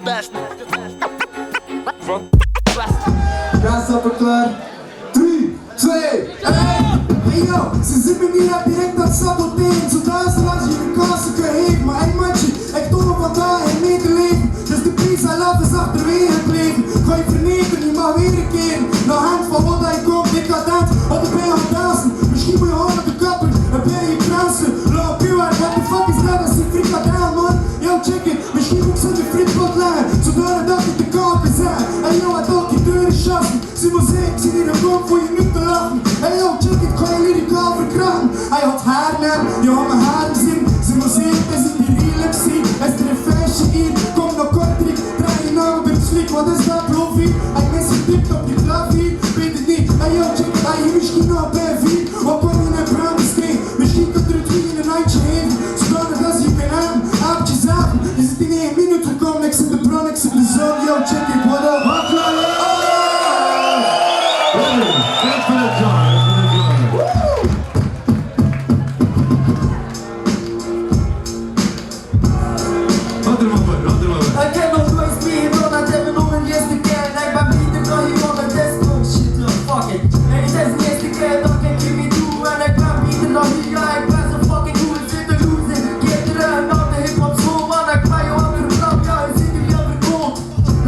Bestn vant Westn. Grazzhoppa klaar. 3, 2, 1. Hey yo, ze zien me niet dat direct dat saboteren. Zodat ze langs je de kansen kan geven. Maar hey matje, ik toon op vandaag en medeleven. Dus de prijs al af is achterwege gebleven. Ga je verneten, je mag weer een keer. Naar hand van wat hij komt, decadent. Wat ben je gaan dansen? Misschien moet je gewoon op de kapper. Dan ben je pransen. Loop je waar, what the fuck is dat? Dat is die frikadel man. Yo check it, misschien moet ik zo'n frietpot leggen. Zodat dat ik de kaken zeg. Hey yo, Haddock, je deuren schassen. Zie maar zeker, ik zie hier een kom voor je nu te lachen. Hey yo, check it, kan je lyricaal verkrachten. Hij had haar net, je had mijn haren zien. Zie maar zeker, is het die relax zie. Is er een feestje hier, kom naar Kortrijk. Draai je naam op het slik, wat is dat PLOVIER? Hij mist een tip op je klavier, weet het niet. Hey yo, check it, hij hier misschien nog bij 4. Wat kom je naar brandensteen? Misschien kunt er het wie in een handje geven. Zodat als je kan aan, avondje zagen. Je zit in 1 minuut gekomen, ik zit de bron, ik zit de zon. Yo, check it, what up? Wat ik heb nog nooit meer gedaan, dat hebben we nog een eerste keer. En ik ben beter dan hier van de test. Oh shit, yo, fuck it. En het is de eerste keer dat ik Jimmy doe. En ik ben beter dan hier, ja, ik ben zo fucking cool. Zit te losen, keer terug naar de hip-hop school. Man, ik ben jou afgetrapt, ja, je ziet er heel verkoeld.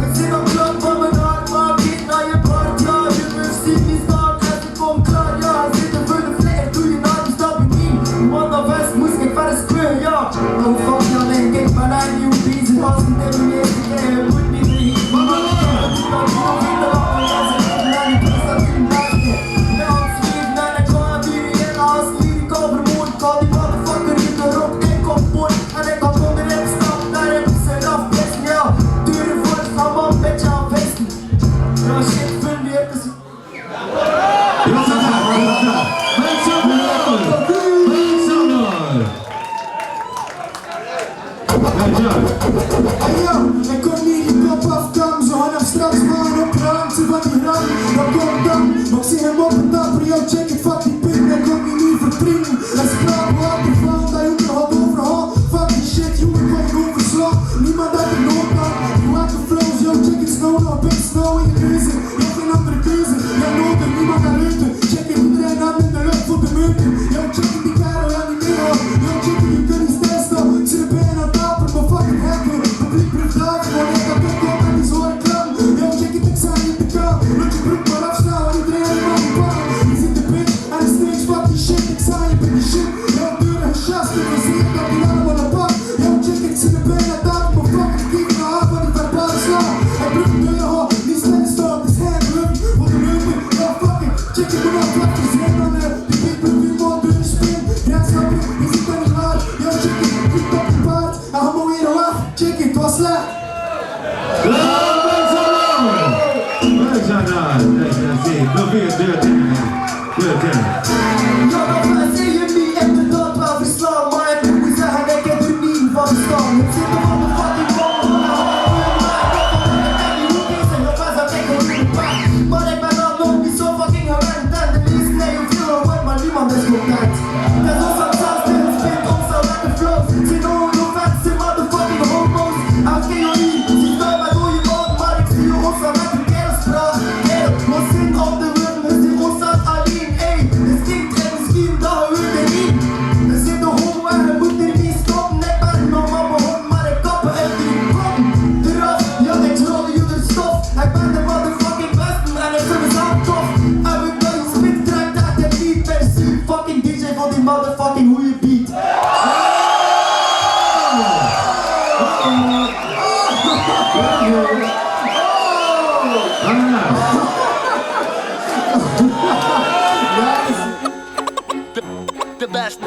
Ik zit op klap van mijn hart, maar ik naar je bord, ja. Je must zien die start en ze komt klaar, ja. Zit er voor de vleer, doe je naar die stap in 10. Want dan vast moest ik verder square, ja. Oh fuck, ja, denk ik ben aan nieuw bezig. Als ik dit nu eerst keer, moet niet meer hier. Maar ik kan het niet aan jou vinden, want ik kan ze niet aan die plus dat ik een beste. Ja, ik schreef en ik kan het hier niet in als lyricaal vermoord. Ik had die motherfucker in de rok en kapot. En ik had onderin stappen, daar heb ik ze eraf best, ja. Deuren voor het gaan man, beetje aan vesten. Ja, shit, vind je het is... Hey yo, ik kom niet die kop afkomen, zo handig straks man op de ruimte van die ram. Dan komt dan, maar ik zie hem op een dapper, yo check it, fuck die pin, ik kom hier niet verdringen. En ze praten waterval, dat je er had overhaal. Fuck die shit, jongen, kan je overslag. Niemand uit de nood had, die wakker flows, yo check it, snow nog, big snow in je neuzen. Je hebt geen andere keuze, jij nodig, niemand kan leuten. Check it, iedereen aan in de lucht voor de munten. Yo check it, die karo, ja niet meer hoor. Yo check it, je kunt niet stilstaan. Ik zie de benen aan taper, maar fucking hacken. Publiek blijft lachen, want ik heb ook op en die zware klam. Yo check it, ik sta niet te kaal. Laat je broek maar afstaan, want iedereen heeft maar een paal. Je ziet de bitch en de stage, fuck die shit. Ik sta je bij die shit. Yo deuren gechast, ik wil zien dat die allemaal een pak. Yo check it, ik zie de benen aan taper, maar fucking kiek naar haar van die verbale slaan. Hij broek deuren hoor, niet stil staan, het is handruk. Voor de leuken, yo fucking check it, maar dan je zin dan die beat met wie man deuren spin. Grazzhoppa, je ziet dat niet waar. Yo check it, kijk op je paard. En ga maar weer weg, check it, het was slecht. Ja, dan zie je niet inderdaad wel verslaan. Maar ik moet zeggen, ik heb er niet van verstaan. Ik zit er van de fucking bal. Maar ik ben dan nog niet zo fucking gewend. En de meeste nee, veel hoort, maar niemand is content. En zo staat zelfs in het spin, op zo lekker flows. Zit nog een vet, zit motherfucking homo's. Elke keer niet, zie daar met hoe je man. Maar ik zie je ons van met een kerelspraak. We zitten op de wereld, we zien ons aan alleen. Ey, het stinkt en misschien dat we er niet. We zitten homo en we moeten er niet stoppen. Ik ben normaal begonnen, maar ik kappen uit die kop. Eraf, ja ik rol jullie stof. Ik ben de motherfucking Bestn en ik vind mezelf tof. En we kan je spit trekt dat ik niet per se. Fucking DJ van die motherfucking hoe je beat. De Bestn